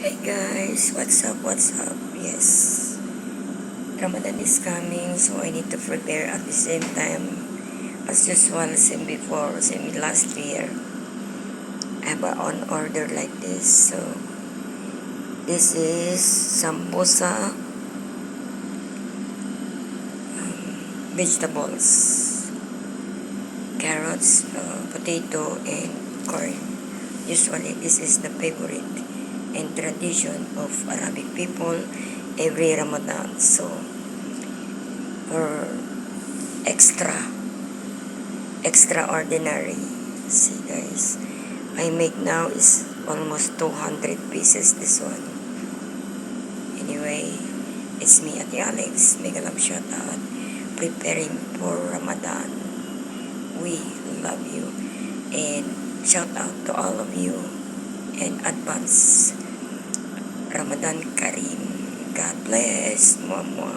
Hey guys, what's up, Yes, Ramadan is coming, so I need to prepare at the same time. As usual, same before, same last year. I have an order like this. So, this is sambusa, vegetables, carrots, potato, and corn. Usually, this is the favorite and tradition of Arabic people every Ramadan. So, for extraordinary. See guys, I make now is almost 200 pieces this one. Anyway, it's me Ate Alex, mega love shout out, preparing for Ramadan. We love you and shout out to all of you and advance Ramadan Kareem. God bless. Mwah mwah.